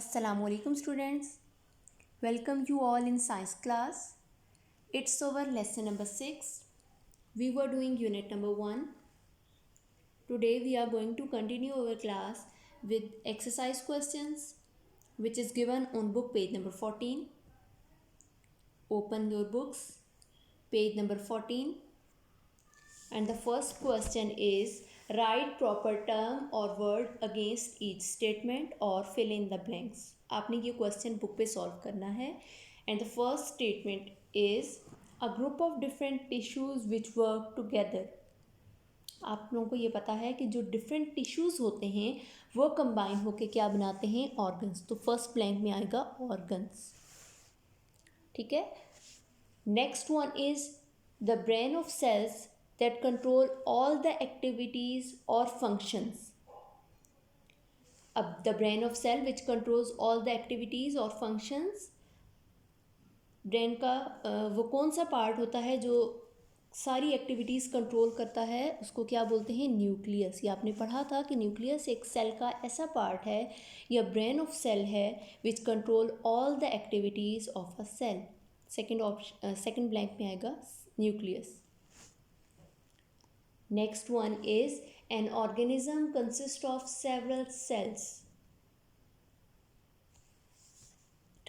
Assalamualaikum students. Welcome you all in science class. It's our lesson number 6. We were doing unit number 1. Today we are going to continue our class with exercise questions which is given on book page number 14. Open your books, page number 14. And the first question is write proper term or word against each statement or fill in the blanks. आपने ये question book पे solve करना है. And the first statement is a group of different tissues which work together. आप लोगों को ये पता है कि जो डिफरेंट टिश्यूज होते हैं वो कंबाइन होके क्या बनाते हैं, ऑर्गन्स. तो फर्स्ट ब्लैंक में आएगा ऑर्गन्स. ठीक है. Next one is the brain of cells that control all the activities or functions. The brain of cell which controls all the activities or functions. Brain का वो कौन सा पार्ट होता है जो सारी एक्टिविटीज़ कंट्रोल करता है, उसको क्या बोलते हैं, न्यूक्लियस. ये आपने पढ़ा था कि न्यूक्लियस एक सेल का ऐसा पार्ट है या ब्रेन ऑफ सेल है which control all the activities of a cell. Second blank में आएगा nucleus. Next one is an organism consists of several cells.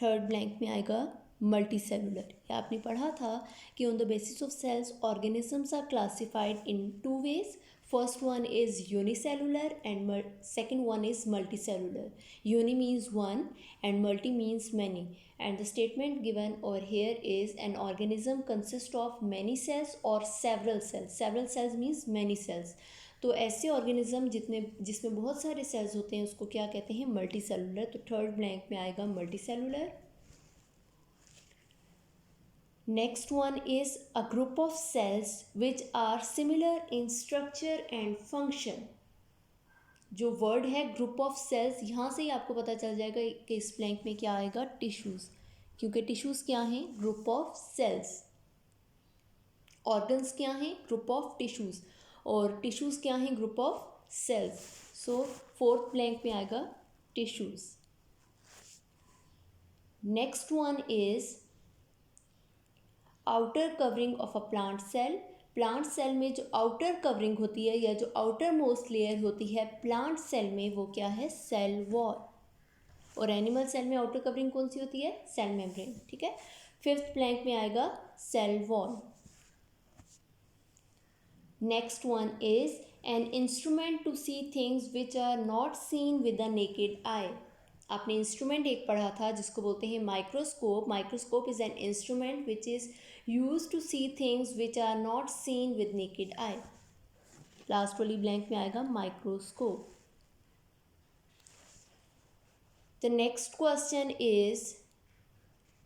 Third blank में आएगा मल्टीसेलुलर. ये आपने पढ़ा था कि on the basis of cells organisms are classified in two ways. First one is unicellular and second one is multicellular. Uni means one and multi means many, and the statement given over here is an organism consists of many cells or several cells. Several cells means many cells. तो ऐसे organism जिसमें बहुत सारे sales होते हैं उसको क्या कहते हैं, मल्टी सेलुलर. तो थर्ड ब्लैंक में आएगा multicellular. Next one is a group of cells which are similar in structure and function. जो वर्ड है ग्रुप ऑफ सेल्स, यहाँ से ही आपको पता चल जाएगा कि इस ब्लैंक में क्या आएगा, टिश्यूज़. क्योंकि टिश्यूज़ क्या हैं, ग्रुप ऑफ सेल्स. ऑर्गन्स क्या हैं, ग्रुप ऑफ टिश्यूज़. और टिश्यूज़ क्या हैं, group of cells. So fourth blank में आएगा tissues. Next one is outer covering of a plant cell. Plant cell में जो आउटर कवरिंग होती है या जो आउटर मोस्ट लेयर होती है प्लांट सेल में, वो क्या है, सेल वॉल. और एनिमल सेल में आउटर कवरिंग कौन सी होती है, सेल मेम्ब्रेन. ठीक है. फिफ्थ ब्लैंक में आएगा cell wall. Next one is an instrument to see things which are not seen with the naked eye. आपने इंस्ट्रूमेंट एक पढ़ा था जिसको बोलते हैं microscope. Microscope is an instrument which is use to see things which are not seen with naked eye. Last वाली blank में आएगा microscope. The next question is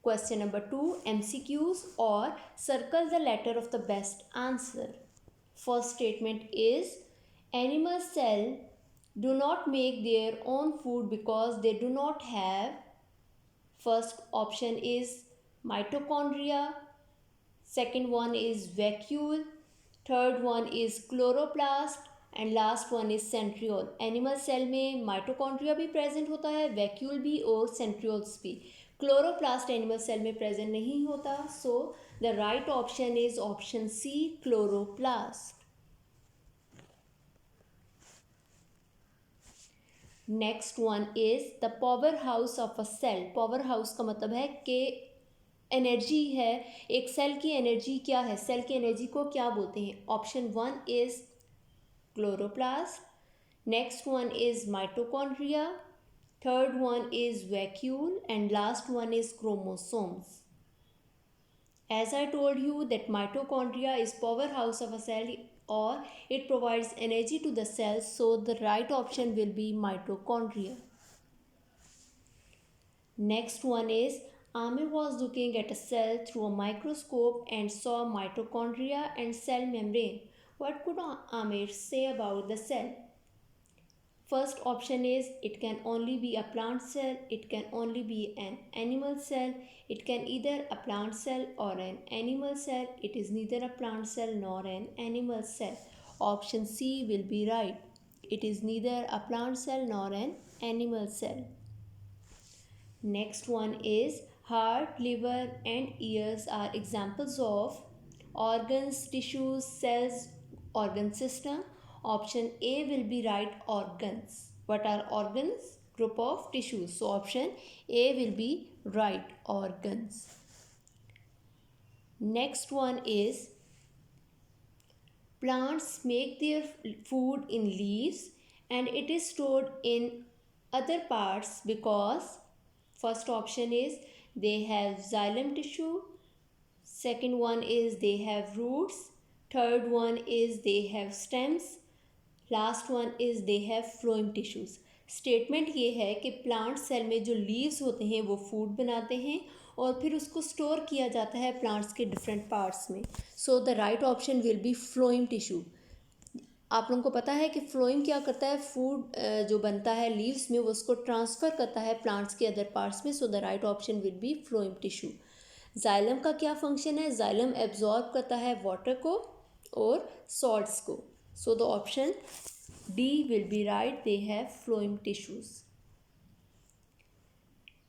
question number 2, MCQs और circle the letter of the best answer. First statement is animal cell do not make their own food because they do not have. First option is mitochondria, second one is vacuole, third one is chloroplast and last one is centriole. Animal cell में mitochondria भी present होता है, vacuole भी और centrioles भी. chloroplast animal cell में present नहीं होता. So the right option is option C, chloroplast. Next one is the powerhouse of a cell. Powerhouse का मतलब है कि एनर्जी है, एक सेल की एनर्जी क्या है, सेल की एनर्जी को क्या बोलते हैं. Option 1 is chloroplast, next one is mitochondria, third one is vacuole and last one is chromosomes. As I told you that mitochondria is powerhouse of a cell or it provides energy to the cells, so the right option will be mitochondria. Next one is Amir was looking at a cell through a microscope and saw mitochondria and cell membrane. What could Amir say about the cell? First option is it can only be a plant cell, it can only be an animal cell, it can either a plant cell or an animal cell, it is neither a plant cell nor an animal cell. Option C will be right. It is neither a plant cell nor an animal cell. Next one is heart, liver and ears are examples of organs, tissues, cells, organ system. Option A will be right, organs. What are organs? Group of tissues. So option A will be right, organs. Next one is plants make their food in leaves and it is stored in other parts because first option is they have xylem tissue, second one is they have roots, third one is they have stems, last one is they have phloem tissues. Statement ये है कि plant cell में जो leaves होते हैं वो food बनाते हैं और फिर उसको स्टोर किया जाता है प्लांट्स के डिफरेंट पार्ट्स में। सो the right option will B phloem tissue. आप लोगों को पता है कि फ्लोएम क्या करता है, फूड जो बनता है लीव्स में वो उसको ट्रांसफ़र करता है प्लांट्स के अदर पार्ट्स में। सो the right option will B phloem tissue. Xylem का क्या फंक्शन है? जाइलम एब्जॉर्ब करता है वाटर को और सॉल्ट्स को। So the option D will be right, they have phloem tissues.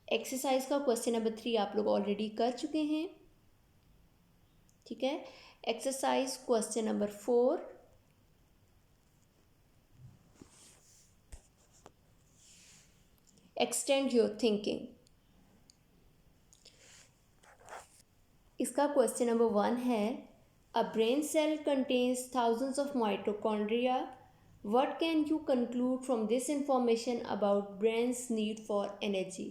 Exercise का क्वेश्चन नंबर 3 आप लोग ऑलरेडी कर चुके हैं, ठीक है। Exercise question number 4, extend your thinking. इसका क्वेश्चन नंबर 1 है, a brain cell contains thousands of mitochondria. What can you conclude from this information about brain's need for energy?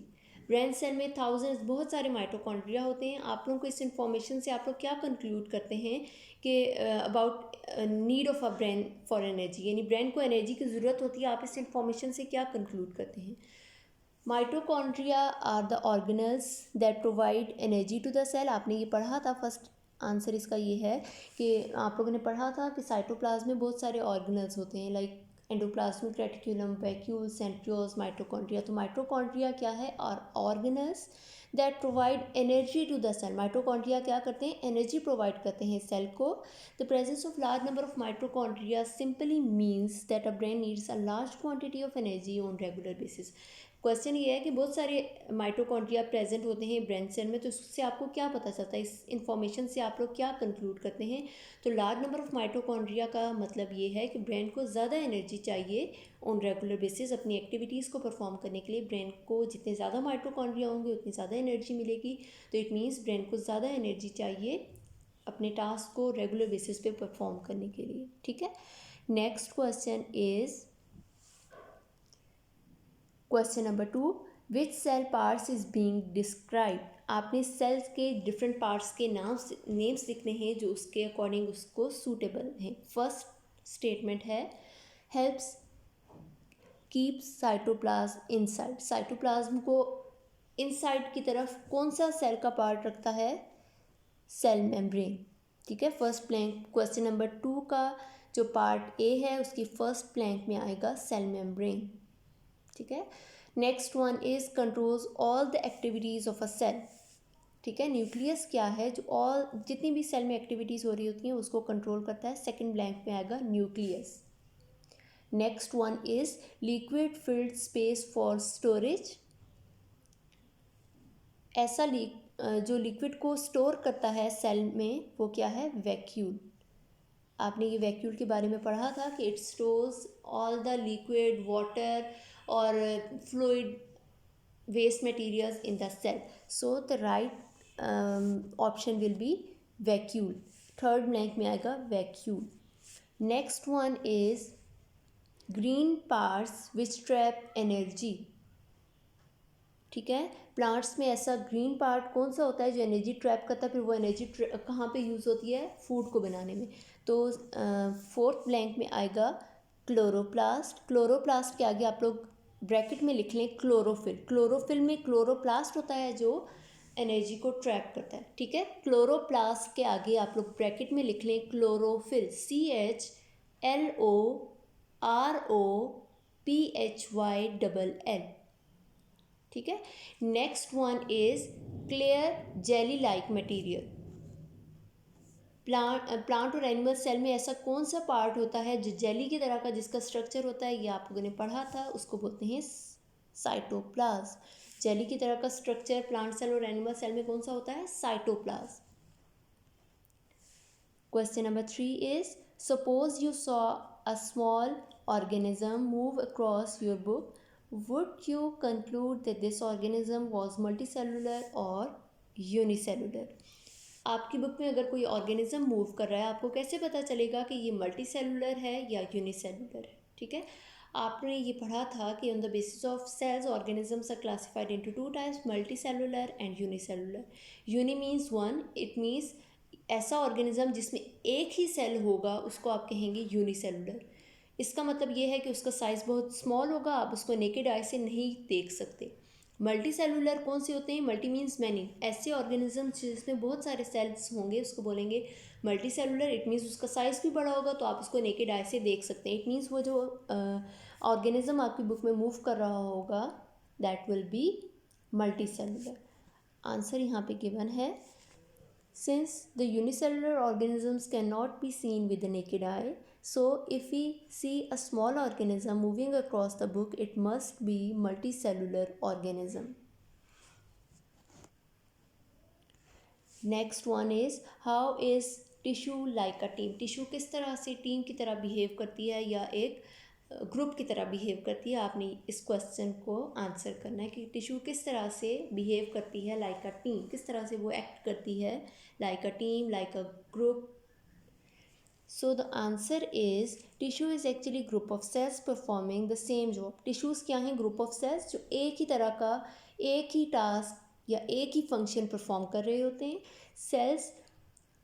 Brain cell में थाउजेंड्स बहुत सारे माइटोकॉन्ड्रिया होते हैं। आप लोगों को इस इंफॉर्मेशन से आप लोग क्या कंक्लूड करते हैं कि about need of a brain for energy, यानी ब्रेन को एनर्जी की ज़रूरत होती है। आप इस इंफॉर्मेशन से क्या कंक्लूड करते हैं? Mitochondria are the organelles that provide energy to the cell. आपने ये पढ़ा था, फर्स्ट आंसर इसका ये है कि आप लोगों ने पढ़ा था कि साइटोप्लाज्म में बहुत सारे ऑर्गेनल्स होते हैं, like endoplasmic reticulum, vacuole, centrioles, mitochondria. तो माइटोकॉन्ड्रिया क्या है? और organelles that provide energy to the cell. Mitochondria क्या करते हैं? एनर्जी प्रोवाइड करते हैं सेल को। The presence of large number of mitochondria simply means that a brain needs a large quantity of energy on regular basis. Question ये है कि बहुत सारे माइटोकॉन्ड्रिया प्रेजेंट होते हैं ब्रेन सेल में, तो उससे आपको क्या पता चलता है? इस इन्फॉर्मेशन से आप लोग क्या कंक्लूड करते हैं? तो लार्ज नंबर ऑफ माइटोकॉन्ड्रिया का मतलब ये है कि ब्रेन को ज़्यादा एनर्जी चाहिए ऑन रेगुलर बेसिस अपनी एक्टिविटीज़ को परफॉर्म करने के लिए। ब्रेन को जितने ज़्यादा माइटोकॉन्ड्रिया होंगे उतनी ज़्यादा एनर्जी मिलेगी। तो इट मीन्स ब्रेन को ज़्यादा एनर्जी चाहिए अपने टास्क को रेगुलर बेसिस पे परफॉर्म करने के लिए, ठीक है। Next question is question number 2, which cell parts is being describe. आपने सेल्स के डिफरेंट पार्ट्स के नेम्स लिखने हैं जो उसके अकॉर्डिंग उसको सूटेबल हैं। फर्स्ट स्टेटमेंट है, helps keep cytoplasm inside. Cytoplasm को इनसाइड की तरफ कौन सा सेल का पार्ट रखता है? सेल मेम्ब्रेन, ठीक है। फर्स्ट ब्लैंक क्वेश्चन नंबर 2 का जो पार्ट ए है उसकी फर्स्ट ब्लैंक में आएगा सेल मेम्ब्रेन, ठीक है। Next one is controls all the activities of a cell, ठीक है। न्यूक्लियस क्या है? जो ऑल जितनी भी सेल में एक्टिविटीज़ हो रही होती हैं उसको कंट्रोल करता है। सेकंड ब्लैंक में आएगा nucleus. Next one is liquid field space for storage. ऐसा जो लिक्विड को स्टोर करता है सेल में वो क्या है? वैक्यूल। आपने ये वैक्यूल के बारे में पढ़ा था कि it stores all the liquid, water और fluid waste materials in the cell. So the right option will be vacuole. Third blank में आएगा vacuole. Next one is green parts which trap energy, ठीक है। प्लांट्स में ऐसा green part कौन सा होता है जो एनर्जी ट्रैप करता है? फिर वो एनर्जी कहाँ पे यूज़ होती है? फूड को बनाने में। तो फोर्थ ब्लैंक में आएगा क्लोरोप्लास्ट। क्लोरोप्लास्ट के आगे आप लोग ब्रैकेट में लिख लें क्लोरोफिल। क्लोरोफिल में क्लोरोप्लास्ट होता है जो एनर्जी को ट्रैप करता है, ठीक है। क्लोरोप्लास्ट के आगे आप लोग ब्रैकेट में लिख लें क्लोरोफिल, CHLOROPHYLL, ठीक है। Next one is clear jelly like material. Plant और एनिमल सेल में ऐसा कौन सा पार्ट होता है जो जेली की तरह का जिसका स्ट्रक्चर होता है? ये आप लोगों ने पढ़ा था, उसको बोलते हैं साइटोप्लाज्म। जेली की तरह का स्ट्रक्चर प्लांट सेल और एनिमल सेल में कौन सा होता है? Cytoplasm. Question number 3 is, suppose you saw a small organism move across your book. Would you conclude that this organism was multicellular or unicellular? आपकी बुक में अगर कोई ऑर्गेनिज्म मूव कर रहा है, आपको कैसे पता चलेगा कि ये मल्टी सेलुलर है या यूनिसेलुलर है? ठीक है, आपने ये पढ़ा था कि on the basis of cells organisms are classified into two types, multicellular and unicellular. Uni means one, it means ऐसा ऑर्गेनिज्म जिसमें एक ही सेल होगा उसको आप कहेंगे यूनिसेलुलर। इसका मतलब ये है कि उसका साइज़ बहुत स्मॉल होगा, आप उसको नेकेड आई से नहीं देख सकते। मल्टी सेलुलर कौन से होते हैं? मल्टी मीन्स मैनी, ऐसे ऑर्गेनिज्म जिसमें बहुत सारे सेल्स होंगे उसको बोलेंगे मल्टी सेलुलर। इट मीन्स उसका साइज़ भी बड़ा होगा तो आप उसको नेकेड आई से देख सकते हैं। इट मीन्स वो जो ऑर्गेनिज्म आपकी बुक में मूव कर रहा होगा that will be multi cellular. Answer यहाँ पे गिवन है। Since the unicellular organisms cannot be seen with the naked eye, so if we see a small organism moving across the book, it must be multicellular organism. Next one is, how is tissue like a team? Tissue किस तरह से team की तरह behave करती है या एक group की तरह बिहेव करती है? आपने इस क्वेश्चन को आंसर करना है कि टिश्यू किस तरह से बिहेव करती है लाइक अ टीम, किस तरह से वो एक्ट करती है like a team, like a group. So the answer is, tissue is actually group of cells performing the same job. Tissues क्या हैं? ग्रुप ऑफ सेल्स जो एक ही तरह का एक ही टास्क या एक ही फंक्शन परफॉर्म कर रहे होते हैं। Cells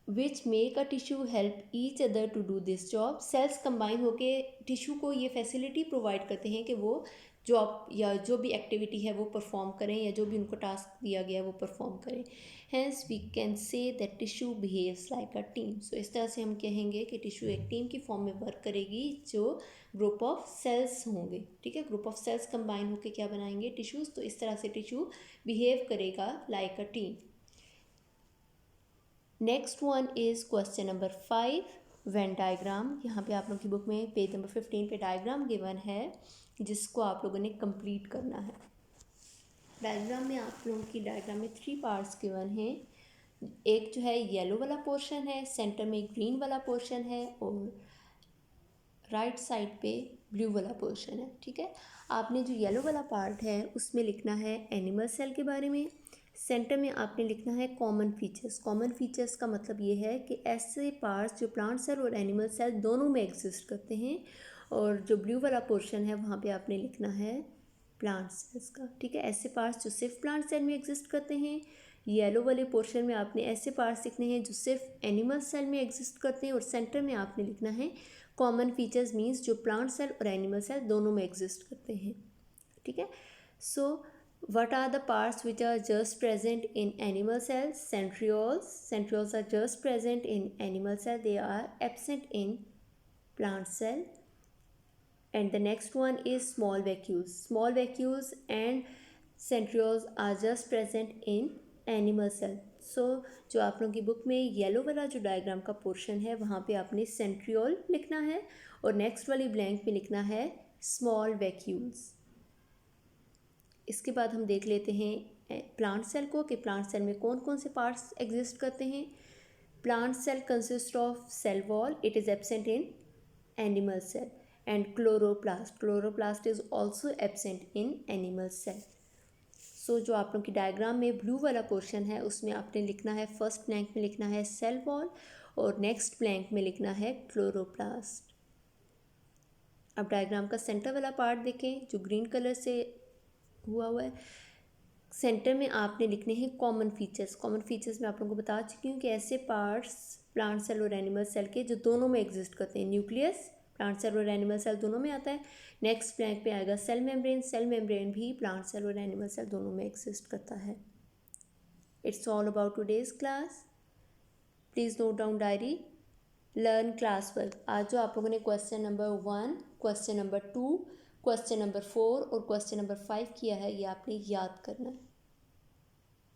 which make a tissue help each other to do this job. Cells combine होके टिश्यू को ये फैसिलिटी प्रोवाइड करते हैं कि वो जॉब या जो भी एक्टिविटी है वो परफॉर्म करें या जो भी उनको टास्क दिया गया है वो परफॉर्म करें। Hence we can say that tissue behaves like a team. So इस तरह से हम कहेंगे कि टिश्यू एक टीम की फॉर्म में वर्क करेगी जो ग्रुप ऑफ सेल्स होंगे। ठीक है, ग्रुप ऑफ सेल्स कंबाइन होकर क्या बनाएंगे? टिश्यूज़। तो इस तरह से टिश्यू बिहेव करेगा like a team. Next one is question number 5, Venn diagram. यहाँ पे आप लोगों की बुक में पेज नंबर 15 पे डायग्राम गिवन है जिसको आप लोगों ने कंप्लीट करना है। डायग्राम में आप लोगों की डायग्राम में 3 पार्ट्स गिवन हैं। एक जो है येलो वाला पोर्शन है, सेंटर में ग्रीन वाला पोर्शन है और राइट साइड पे ब्लू वाला पोर्शन है। ठीक है, आपने जो येलो वाला पार्ट है उसमें लिखना है एनिमल सेल के बारे में। सेंटर में आपने लिखना है कॉमन फीचर्स। कॉमन फीचर्स का मतलब ये है कि ऐसे पार्ट्स जो प्लांट सेल और एनिमल सेल दोनों में एग्जिस्ट करते हैं। और जो ब्लू वाला पोर्शन है वहाँ पे आपने लिखना है प्लांट सेल्स का। ठीक है, ऐसे पार्ट्स जो सिर्फ प्लांट सेल में एग्जिस्ट करते हैं। येलो वाले पोर्शन में आपने ऐसे पार्ट्स लिखने हैं जो सिर्फ एनिमल सेल में एग्जिस्ट करते हैं। और सेंटर में आपने लिखना है कॉमन फीचर्स, मीन्स जो प्लांट सेल और एनिमल सेल दोनों में एग्जिस्ट करते हैं। ठीक है, सो what are the parts which are just present in animal cells? Centrioles. Centrioles are just present in animal cell. They are absent in plant cell. And the next one is small vacuoles. Small vacuoles and centrioles are just present in animal cell. So जो आप लोगों की book में yellow वाला जो diagram का portion है वहाँ पे आपने सेंट्रियोल लिखना है और नेक्स्ट वाली ब्लैंक में लिखना है स्मॉल वैक्यूल्स। इसके बाद हम देख लेते हैं प्लांट सेल को कि प्लांट सेल में कौन कौन से पार्ट्स एग्जिस्ट करते हैं। Plant cell consist of cell wall, it is absent in animal cell. And chloroplast, chloroplast is also absent in animal cell. So जो आप लोग की डायग्राम में ब्लू वाला पोर्शन है उसमें आपने लिखना है, फर्स्ट ब्लैंक में लिखना है सेल वॉल और नेक्स्ट ब्लैंक में लिखना है क्लोरोप्लास्ट। अब डायग्राम का सेंटर वाला पार्ट देखें जो ग्रीन कलर से हुआ है। सेंटर में आपने लिखने हैं कॉमन फीचर्स। कॉमन फीचर्स में आप लोगों को बता चुकी हूँ कि ऐसे पार्ट्स प्लांट सेल और एनिमल सेल के जो दोनों में एग्जिस्ट करते हैं। न्यूक्लियस प्लांट सेल और एनिमल सेल दोनों में आता है। नेक्स्ट ब्लैंक पे आएगा सेल मेम्ब्रेन। सेल मेम्ब्रेन भी प्लांट सेल और एनिमल सेल दोनों में एग्जिस्ट करता है। It's all about today's class. Please note down diary, learn class work. आज जो आप लोगों ने question number 1, question number 2, question number 4 और क्वेश्चन नंबर 5 किया है ये आपने याद करना है।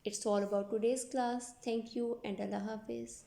It's all about today's class. Thank you and अल्लाह हाफिज़।